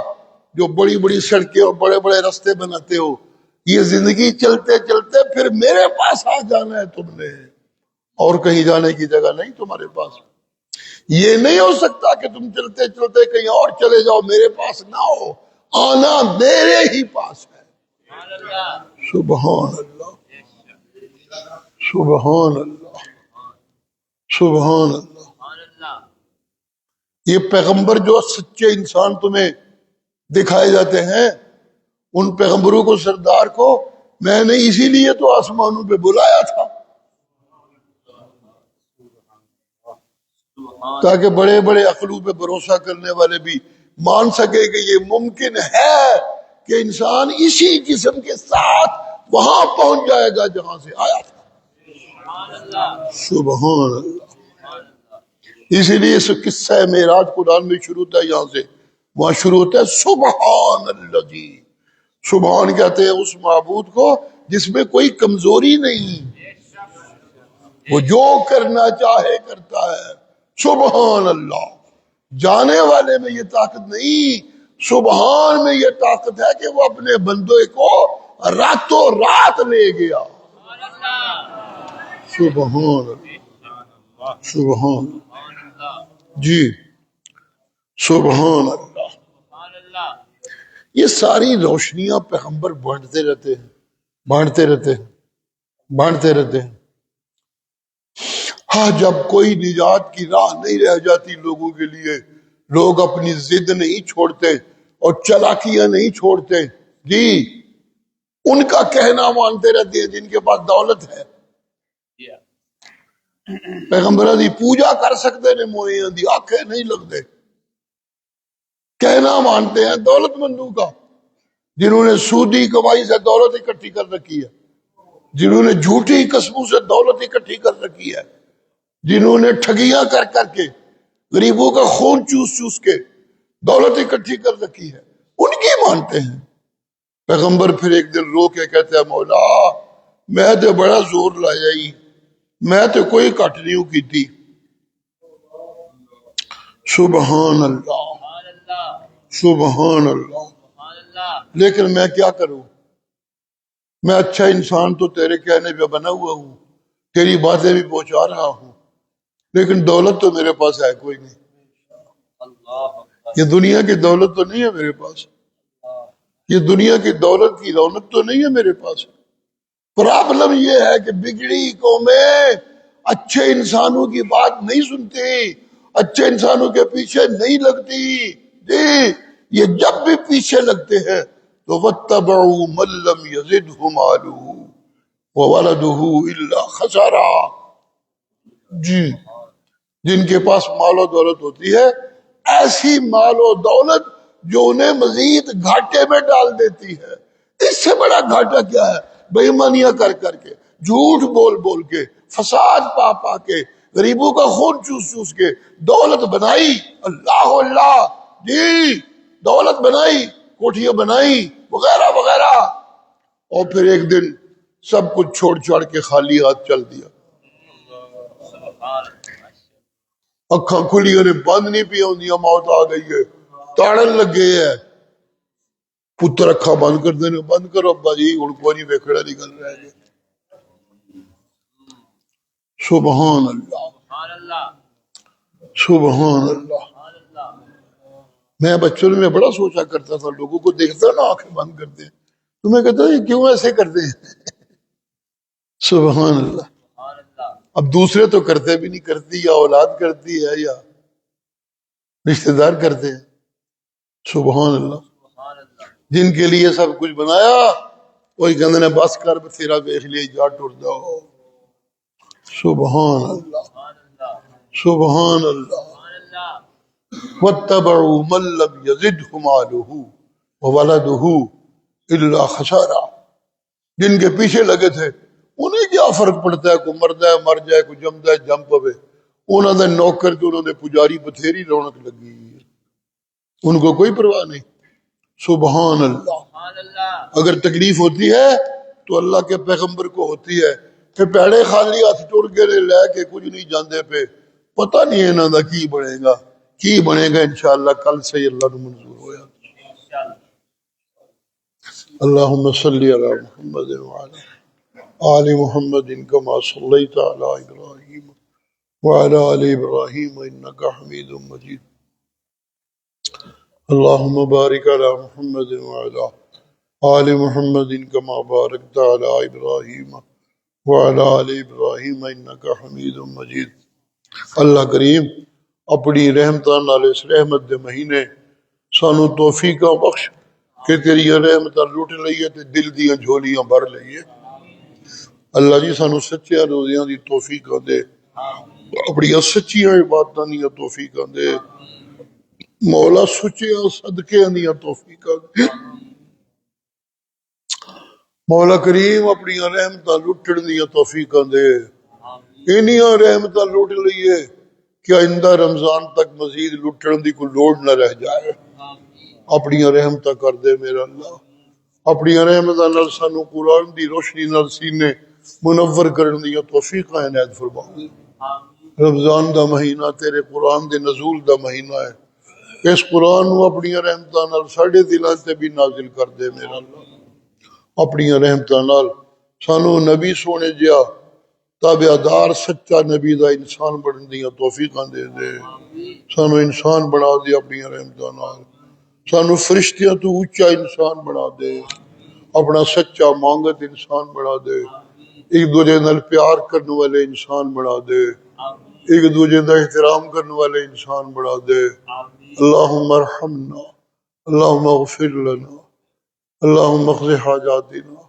Speaker 1: جو بڑی بڑی سڑکیں اور بڑے بڑے راستے بناتے ہو، یہ زندگی چلتے چلتے پھر میرے پاس آ جانا ہے تم نے، اور کہیں جانے کی جگہ نہیں تمہارے پاس۔ یہ نہیں ہو سکتا کہ تم چلتے چلتے کہیں اور چلے جاؤ، میرے پاس نہ ہو، آنا میرے ہی پاس ہے۔ سبحان اللہ، سبحان اللہ، سبحان اللہ۔ یہ پیغمبر جو سچے انسان تمہیں دکھائے جاتے ہیں، ان پیغمبروں کو، سردار کو میں نے اسی لیے تو آسمانوں پہ بلایا تھا، تاکہ بڑے بڑے عقلوں پہ بھروسہ کرنے والے بھی مان سکے کہ یہ ممکن ہے کہ انسان اسی جسم کے ساتھ وہاں پہنچ جائے گا جہاں سے آیا تھا۔ سبحان اللہ۔ اسی لیے اس قصہ معراج قرآن میں شروع ہوتا ہے، یہاں سے وہاں شروع ہوتا ہے سبحان اللہ جی۔ سبحان کہتے ہیں اس معبود کو جس میں کوئی کمزوری نہیں، وہ جو کرنا چاہے کرتا ہے۔ سبحان اللہ۔ جانے والے میں یہ طاقت نہیں، سبحان میں یہ طاقت ہے کہ وہ اپنے بندے کو راتوں رات لے گیا۔ سبحان اللہ۔ سبحان جی سبحان اللہ. یہ ساری روشنیاں پیغمبر بانٹتے رہتے ہیں، بانٹتے رہتے ہیں، بانٹتے رہتے ہیں. ہاں جب کوئی نجات کی راہ نہیں رہ جاتی لوگوں کے لیے، لوگ اپنی ضد نہیں چھوڑتے اور چالاکیاں نہیں چھوڑتے جی، ان کا کہنا مانتے رہتے ہیں جن کے پاس دولت ہے. پیغمبر دی پوجا کر سکتے نے، موئیاں دی آنکھیں نہیں لگتے، کہنا مانتے ہیں دولت مندوں کا، جنہوں نے سودی کمائی سے دولت اکٹھی کر رکھی ہے، جنہوں نے جھوٹی قسموں سے دولت اکٹھی کر رکھی ہے، جنہوں نے ٹھگیاں کر کر کے غریبوں کا خون چوس چوس کے دولت اکٹھی کر رکھی ہے، ان کی مانتے ہیں. پیغمبر پھر ایک دن رو کے کہتے ہیں مولا میں تو بڑا زور لایا ہی، میں تو کوئی کٹ نہیں کی تھی. سبحان اللہ سبحان اللہ. لیکن میں کیا کروں، میں اچھا انسان تو تیرے کہنے پہ بنا ہوا ہوں، تیری باتیں بھی پہنچا رہا ہوں، لیکن دولت تو میرے پاس ہے کوئی نہیں. یہ دنیا کی دولت تو نہیں ہے میرے پاس، یہ دنیا کی دولت کی رونق تو نہیں ہے میرے پاس. پرابلم یہ ہے کہ بگڑی قومیں اچھے انسانوں کی بات نہیں سنتی، اچھے انسانوں کے پیچھے نہیں لگتی جی. یہ جب بھی پیچھے لگتے ہیں تو وَاتَّبَعُوا مَن لَّمْ يَزِدْهُ مَالُهُ وَوَلَدُهُ إِلَّا خَسَارًا. جی جن کے پاس مال و دولت ہوتی ہے، ایسی مال و دولت جو انہیں مزید گھاٹے میں ڈال دیتی ہے. اس سے بڑا گھاٹا کیا ہے؟ بے ایمانیاں کر کر کے، جھوٹ بول بول کے، فساد پا پا کے، غریبوں کا خون چوس چوس کے دولت بنائی. اللہ اللہ جی، دولت بنائی، کوٹھیاں بنائی وغیرہ وغیرہ، اور پھر ایک دن سب کچھ چھوڑ چھوڑ کے خالی ہاتھ چل دیا. اکھاں کھلی نے بند نہیں پی ہوندیاں، موت آ گئی ہے، تاڑن لگے ہے. پتر اکھا بند کر دینے، بند کرو ابا جی ہن کوئی نہیں ویکھڑا نکل رہا ہے. سبحان اللہ سبحان اللہ. میں بچوں میں بڑا سوچا کرتا تھا، لوگوں کو دیکھتا نا آنکھیں بند کرتے ہیں تو میں کہتا یہ کیوں ایسے کرتے ہیں. سبحان اللہ. اب دوسرے تو کرتے بھی نہیں، کرتی یا اولاد کرتی ہے یا رشتہ دار کرتے ہیں. سبحان اللہ. جن کے لیے سب کچھ بنایا وہی کہندے نے بس کر بتھیرا دیکھ لیا جا ٹر جاؤ. سبحان اللہ سبحان اللہ. وَاتَّبَعُوا مَن لَّمْ يَزِدْهُ مَالُهُ وَوَلَدُهُ إِلَّا خَسَارًا. جن کے پیچھے لگے تھے انہیں کیا فرق پڑتا ہے، کوئی مرد ہے مر جائے، کوئی جمد ہے جم پوے. انہوں نے نوکر کے، انہوں نے پجاری بتھیری رونق لگی، ان کو کوئی پرواہ نہیں. سبحان اللہ. اگر تکلیف ہوتی ہے تو اللہ کے پیغمبر کو ہوتی ہے. کہ پیڑے خالی ہاتھ ٹر کے لے کے کچھ نہیں جاندے پہ، پتہ نہیں ہے انہاں دا کی بنے گا، کی بنے گا. انشاءاللہ کل سے اللہ نے منظور ہویا. اللہم صلی علی محمد وعلی آل محمد کما صلیت علی ابراہیم وعلی آل ابراہیم انکا حمید مجید. اللہم بارک علی محمد وعلی آل محمد کما بارکت علی ابراہیم وعلی آل ابراہیم انکا حمید مجید. اللہ کریم اپنی رحمتاں نال اس رحمت دے مہینے سانو توفیقاں بخش کہ تیری رحمتاں لٹ لئیے تے دل دیاں جھولیاں بھر لئیے. اللہ جی سانو سچیاں روزیاں دی توفیقاں دے، اپنی سچیاں عبادتاں دیاں توفیقاں دے مولا، سچیاں صدقیاں دیاں توفیقاں دے مولا کریم. اپنی رحمتاں لٹن دیاں توفیقاں دے. انہیاں رحمتاں لٹ لئیے کہ آئندہ رمضان تک مزید لٹن دی کوئی لوڑ نہ رہ جائے. اپنی رحمتاں کر دے میرا اللہ. اپنی رحمتاں نال سانو قرآن دی روشنی نال سینے منور کرن دی توفیق عنایت فرما. رمضان دا مہینہ تیرے قرآن دے نزول دا مہینہ ہے. اس قرآن نو اپنی رحمتاں نال ساڈے دلاں تے بھی نازل کر دے میرا اللہ. اپنی رحمتاں نال سانو نبی سونے جیا تابعدار سچا نبی دا انسان بنن دیاں توفیقاں دے دے، سانو انسان بنا دے اپنی رحمتاں نال، سانو فرشتیاں تو اونچا انسان بنا دے، اپنا سچا مانگت انسان بنا دے، ایک دوجے نال پیار کرنے والے انسان بنا دے، ایک دوجے دا احترام کرنے والے انسان بنا دے۔ اللہم ارحمنا، اللہم اغفر لنا، اللہم اقض حاجاتنا،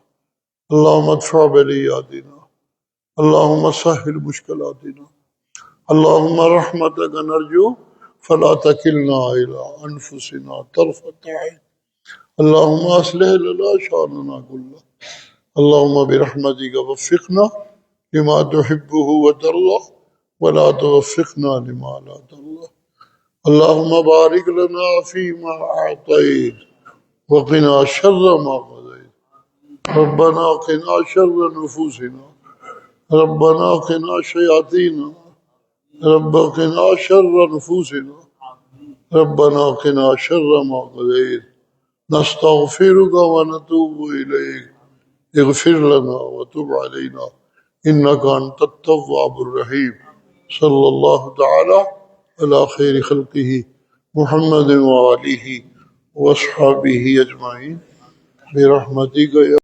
Speaker 1: اللہم ادفع بلیاتنا، اللہم سہل مشکلاتنا، اللہم رحمتک نرجو فلا تکلنا الی انفسنا طرفۃ عین، اللہم اصلح لنا شاننا کلہ، اللہم برحمتک وفقنا لما تحبہ وترضى ولا توفقنا لما لا ترضى، اللہم بارک لنا فیما اعطیت وقنا شر ما قضیت، ربنا قنا شر نفوسنا، ربنا قنا شیاطین، رب قنا شر نفوسنا، ربنا قنا شر ما قضیت، نستغفرک ونتوب الیک، اغفر لنا وتب علینا انک انت التواب الرحیم۔ صلی اللہ تعالی علی خیر خلقہ محمد وآلہ وصحبہ اجمعین برحمتک یا